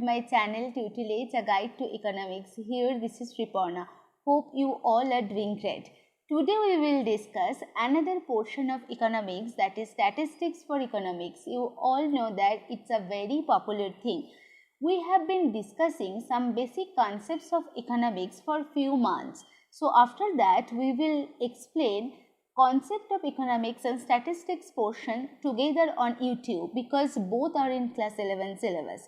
to my channel Tutelage, a guide to economics. Here this is Sriparna. Hope you all are doing great. Today we will discuss another portion of economics, that is statistics for economics. You all know that it's a very popular thing. We have been discussing some basic concepts of economics for few months. So after that we will explain concept of economics and statistics portion together on YouTube, because both are in class 11 syllabus.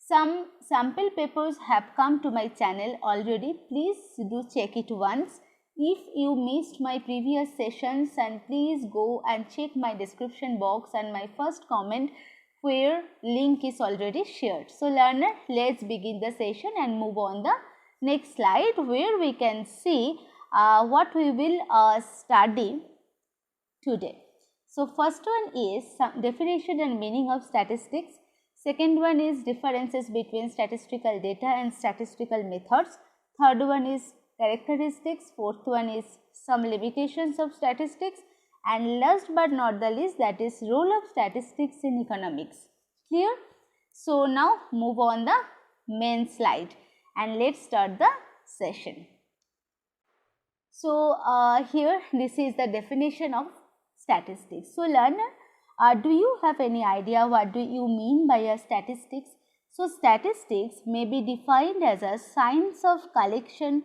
Some sample papers have come to my channel already. Please do check it once. If you missed my previous sessions, and please go and check my description box and my first comment where link is already shared. So learner, let's begin the session and move on the next slide, where we can see what we will study today. So first one is some definition and meaning of statistics. Second one is differences between statistical data and statistical methods. Third one is characteristics. Fourth one is some limitations of statistics, and last but not the least, that is role of statistics in economics. Clear? So now move on the main slide and let's start the session. So here this is the definition of statistics. So learner, do you have any idea what do you mean by a statistics? So statistics may be defined as a science of collection,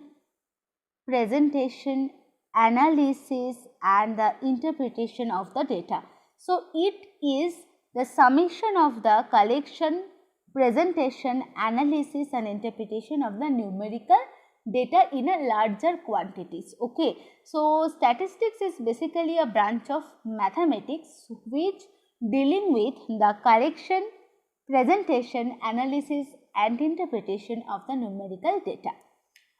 presentation, analysis and the interpretation of the data. So it is the summation of the collection, presentation, analysis and interpretation of the numerical data in a larger quantities. Okay, so statistics is basically a branch of mathematics which dealing with the collection, presentation, analysis and interpretation of the numerical data.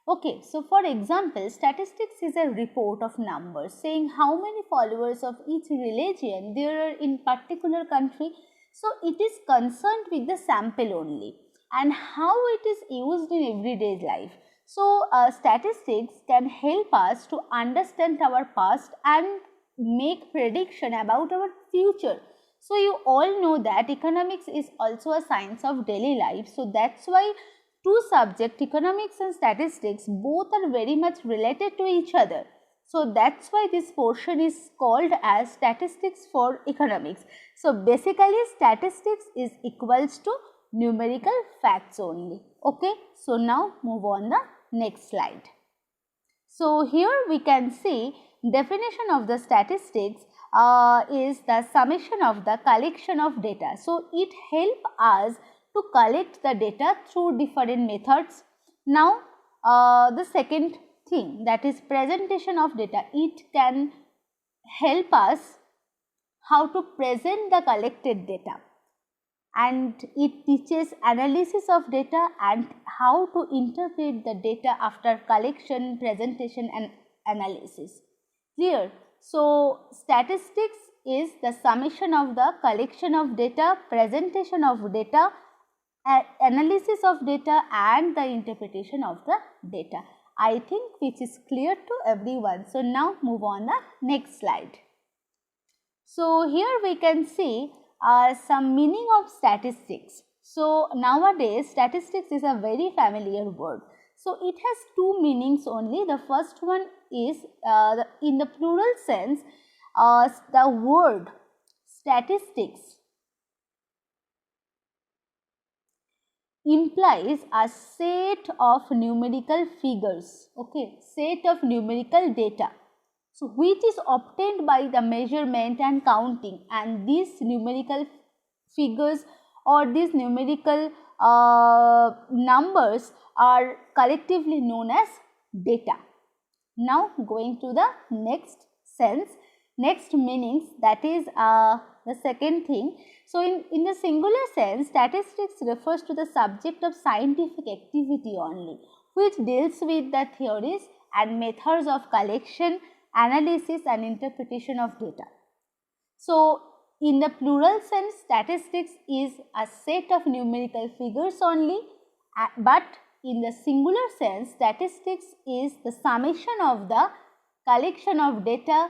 Okay, so for example, statistics is a report of numbers saying how many followers of each religion there are in particular country. So it is concerned with the sample only and how it is used in everyday life. So statistics can help us to understand our past and make prediction about our future. So you all know that economics is also a science of daily life. So that's why two subjects, economics and statistics, both are very much related to each other. So that's why this portion is called as statistics for economics. So basically statistics is equals to numerical facts only. Okay, so now move on the next slide. So here we can see definition of the statistics is the summation of the collection of data. So it helps us to collect the data through different methods. Now the second thing, that is presentation of data. It can help us how to present the collected data, and it teaches analysis of data and how to interpret the data after collection, presentation and analysis. Clear? So statistics is the summation of the collection of data, presentation of data, analysis of data and the interpretation of the data. I think which is clear to everyone. So now move on the next slide. So here we can see some meaning of statistics. So nowadays statistics is a very familiar word. So it has two meanings only. The first one is in the plural sense, the word statistics implies a set of numerical figures, okay, set of numerical data, so which is obtained by the measurement and counting, and these numerical figures or these numerical numbers are collectively known as data. Now going to the next sense, next meanings, that is the second thing. So in the singular sense, statistics refers to the subject of scientific activity only, which deals with the theories and methods of collection, analysis and interpretation of data. So in the plural sense, statistics is a set of numerical figures only, but in the singular sense, statistics is the summation of the collection of data,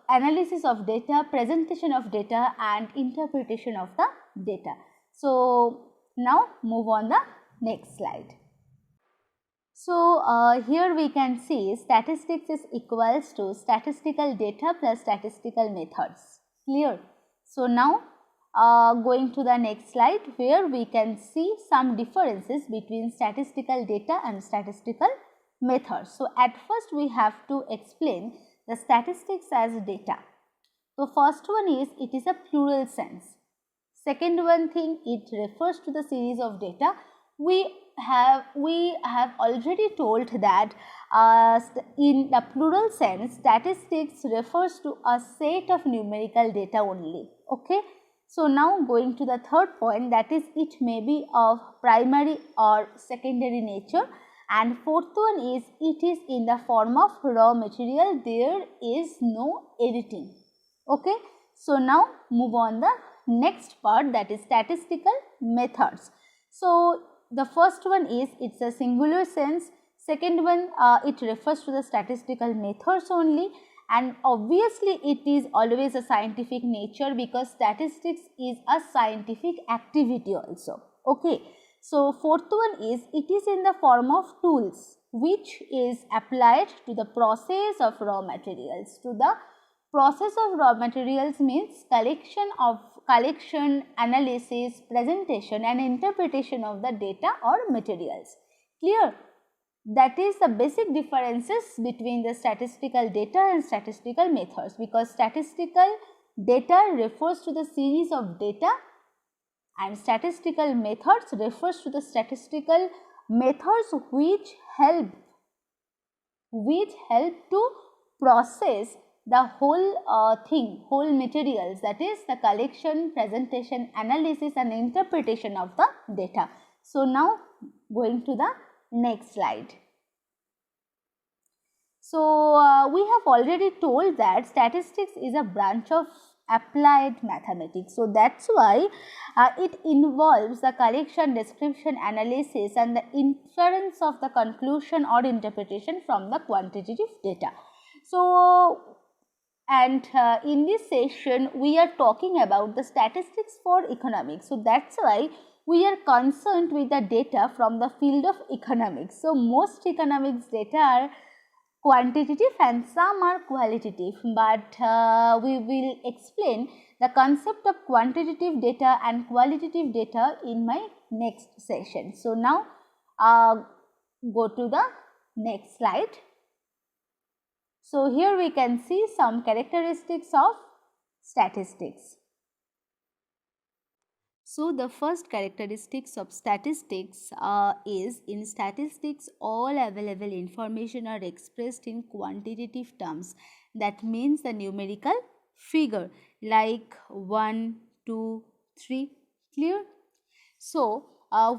analysis of data, presentation of data and interpretation of the data. So Now move on the next slide. So here we can see statistics is equals to statistical data plus statistical methods. Clear? So now going to the next slide, where we can see some differences between statistical data and statistical methods. So at first we have to explain the statistics as data. So first one is, it is a plural sense. Second one thing, it refers to the series of data. We have already told that in the plural sense, statistics refers to a set of numerical data only. Okay. So now going to the third point, that is, it may be of primary or secondary nature, and fourth one is, it is in the form of raw material, there is no editing. Okay. So now move on the next part, that is statistical methods. So the first one is, it's a singular sense. Second one, it refers to the statistical methods only, and obviously it is always a scientific nature, because statistics is a scientific activity also. Okay. So fourth one is, it is in the form of tools which is applied to the process of raw materials. To the process of raw materials means collection, analysis, presentation and interpretation of the data or materials. Clear? That is the basic differences between the statistical data and statistical methods, because statistical data refers to the series of data and statistical methods refers to the statistical methods which help to process the whole materials, that is the collection, presentation, analysis and interpretation of the data. So now going to the next slide. So we have already told that statistics is a branch of applied mathematics. So that's why it involves the collection, description, analysis and the inference of the conclusion or interpretation from the quantitative data. So and in this session we are talking about the statistics for economics. So that's why we are concerned with the data from the field of economics. So most economics data are quantitative and some are qualitative, but we will explain the concept of quantitative data and qualitative data in my next session. So now go to the next slide. So here we can see some characteristics of statistics. So the first characteristics of statistics is, in statistics all available information are expressed in quantitative terms. That means the numerical figure like 1, 2, 3. Clear? So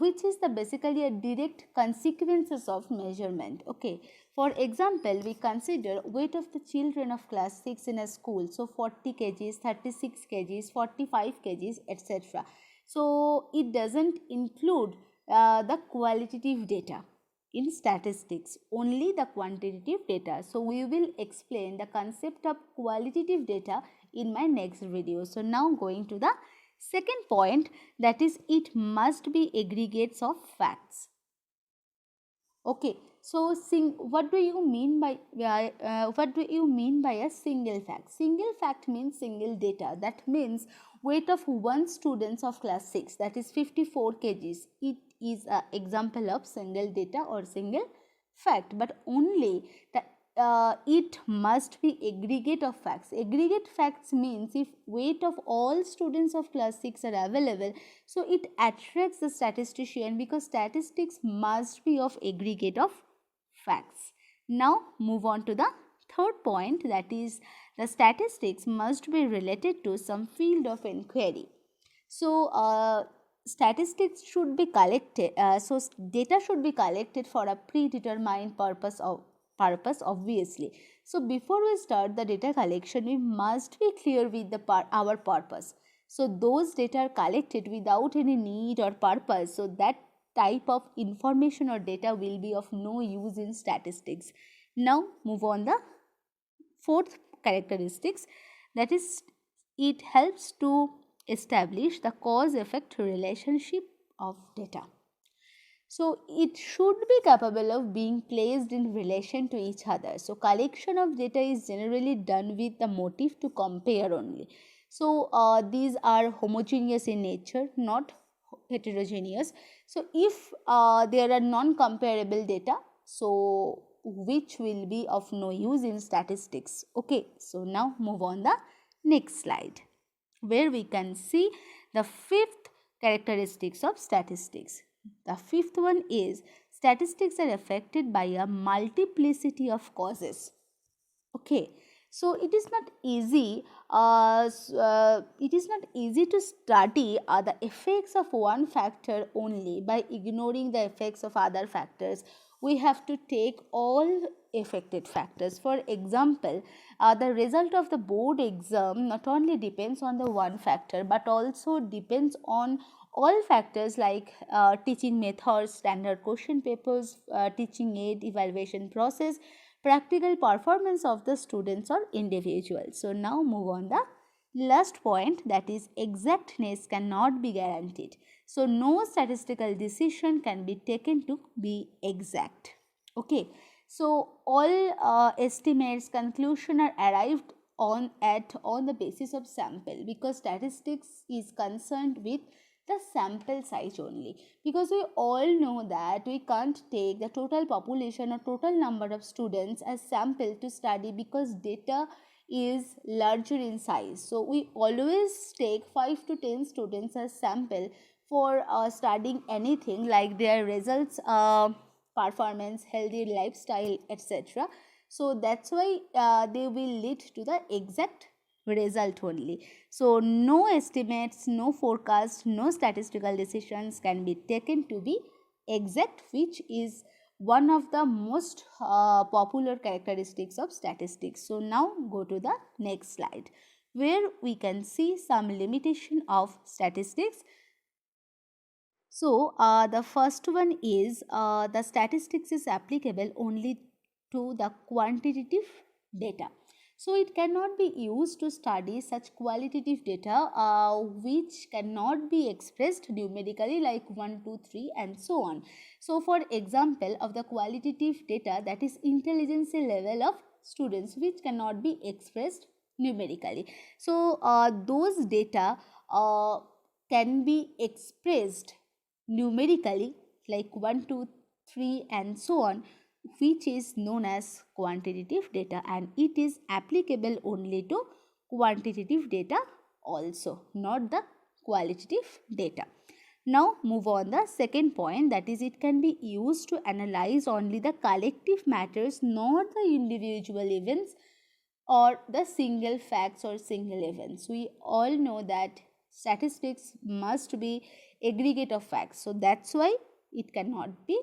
which is the basically a direct consequences of measurement. Okay. For example, we consider weight of the children of class 6 in a school. So 40 kgs, 36 kgs, 45 kgs, etc. So it doesn't include the qualitative data in statistics, only the quantitative data. So we will explain the concept of qualitative data in my next video. So now going to the second point, that is, it must be aggregates of facts. Okay. So what do you mean by a single fact? Single fact means single data. That means weight of one student of class 6, that is 54 kgs. It is an example of single data or single fact, but only the it must be aggregate of facts. Aggregate facts means if weight of all students of class 6 are available, so it attracts the statistician, because statistics must be of aggregate of facts. Now move on to the third point, that is, the statistics must be related to some field of inquiry. So statistics should be collected, so data should be collected for a predetermined purpose obviously. So before we start the data collection, we must be clear with our purpose. So those data are collected without any need or purpose, so that type of information or data will be of no use in statistics. Now move on the fourth characteristics, that is, it helps to establish the cause effect relationship of data. So it should be capable of being placed in relation to each other. So collection of data is generally done with the motive to compare only. So these are homogeneous in nature, not heterogeneous. So if there are non-comparable data, so which will be of no use in statistics. Okay, so now move on the next slide, where we can see the fifth characteristics of statistics. The fifth one is statistics are affected by a multiplicity of causes. Okay, so it is not easy. It is not easy to study the effects of one factor only by ignoring the effects of other factors. We have to take all affected factors. For example, the result of the board exam not only depends on the one factor but also depends on all factors like teaching methods, standard question papers, teaching aid, evaluation process, practical performance of the students or individuals. So now move on the last point, that is exactness cannot be guaranteed. So no statistical decision can be taken to be exact. Okay, so all estimates, conclusion are arrived on the basis of sample, because statistics is concerned with the sample size only, because we all know that we can't take the total population or total number of students as sample to study, because data is larger in size. So we always take 5 to 10 students as sample for studying anything like their results, performance, healthy lifestyle, etc. So that's why they will lead to the exact result only. So no estimates, no forecast, no statistical decisions can be taken to be exact, which is one of the most popular characteristics of statistics. So now go to the next slide, where we can see some limitation of statistics. So the first one is the statistics is applicable only to the quantitative data. So it cannot be used to study such qualitative data which cannot be expressed numerically, like 1, 2, 3 and so on. So for example of the qualitative data, that is intelligence level of students, which cannot be expressed numerically. So those data can be expressed numerically, like 1, 2, 3 and so on, which is known as quantitative data, and it is applicable only to quantitative data also, not the qualitative data. Now move on the second point, that is it can be used to analyze only the collective matters, not the individual events or the single facts or single events. We all know that statistics must be aggregate of facts, so that's why it cannot be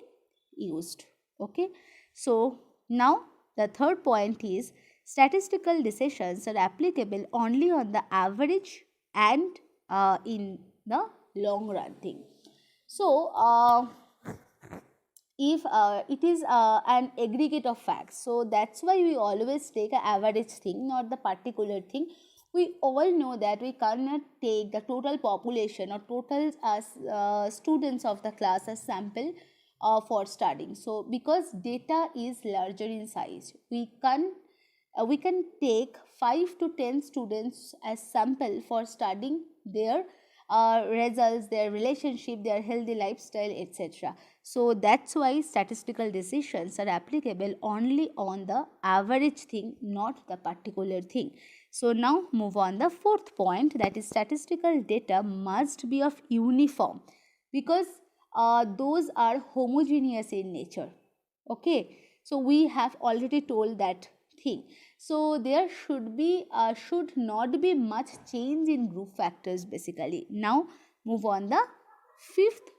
used. Okay, so now the third point is statistical decisions are applicable only on the average and in the long run thing. So if it is an aggregate of facts, so that's why we always take an average thing, not the particular thing. We all know that we cannot take the total population or total students of the class as sample for studying. So because data is larger in size, we can take 5 to 10 students as sample for studying their results, their relationship, their healthy lifestyle, etc. So that's why statistical decisions are applicable only on the average thing, not the particular thing. So now move on the fourth point, that is statistical data must be of uniform, because those are homogeneous in nature. Okay, so we have already told that thing. So there should not be much change in group factors basically. Now move on the fifth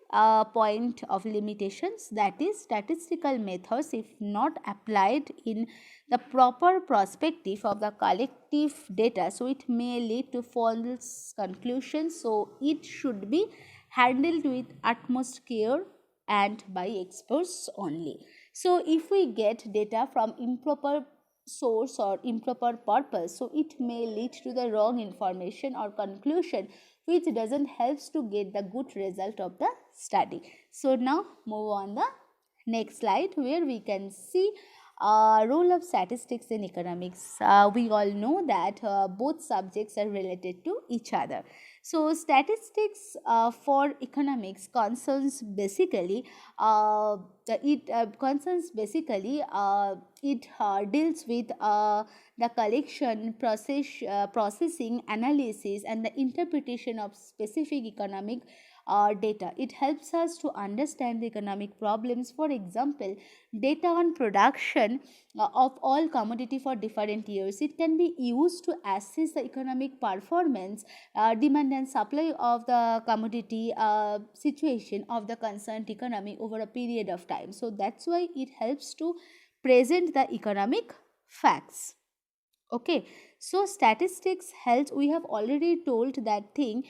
point of limitations, that is statistical methods if not applied in the proper perspective of the collective data, so it may lead to false conclusions. So it should be handled with utmost care and by experts only. So if we get data from improper source or improper purpose, so it may lead to the wrong information or conclusion, which doesn't help to get the good result of the study. So now move on the next slide, where we can see role of statistics in economics. We all know that both subjects are related to each other. So statistics for economics concerns basically it deals with the collection, processing, analysis, and the interpretation of specific economic data. It helps us to understand the economic problems. For example, data on production of all commodity for different years. It can be used to assess the economic performance, demand and supply of the commodity situation of the concerned economy over a period of time. So that's why it helps to present the economic facts. Okay, so statistics helps, we have already told that thing,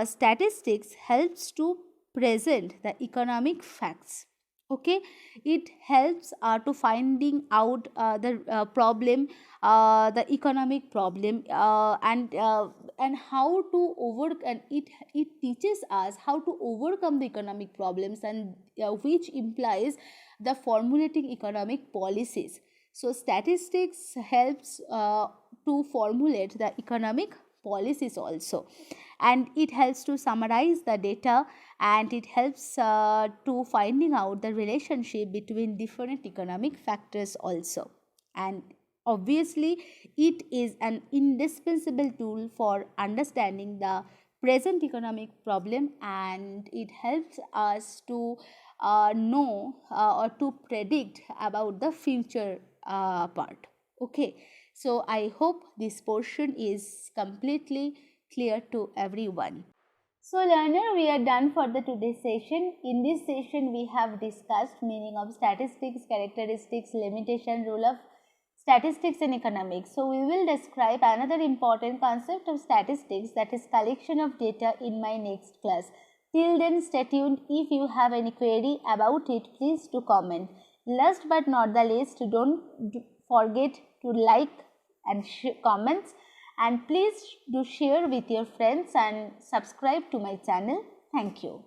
statistics helps to present the economic facts. Okay, it helps to finding out the problem, the economic problem, and how to and it teaches us how to overcome the economic problems, and which implies the formulating economic policies. So statistics helps to formulate the economic policies also, and it helps to summarize the data, and it helps to finding out the relationship between different economic factors also. And obviously it is an indispensable tool for understanding the present economic problem, and it helps us to know or to predict about the future part. Okay, so I hope this portion is completely clear to everyone. So learner, we are done for the today's session. In this session we have discussed meaning of statistics, characteristics, limitation, role of statistics in economics. So we will describe another important concept of statistics, that is collection of data, in my next class. Till then, stay tuned. If you have any query about it, please do comment. Last but not the least, don't forget to like and comments, and please do share with your friends and subscribe to my channel. Thank you.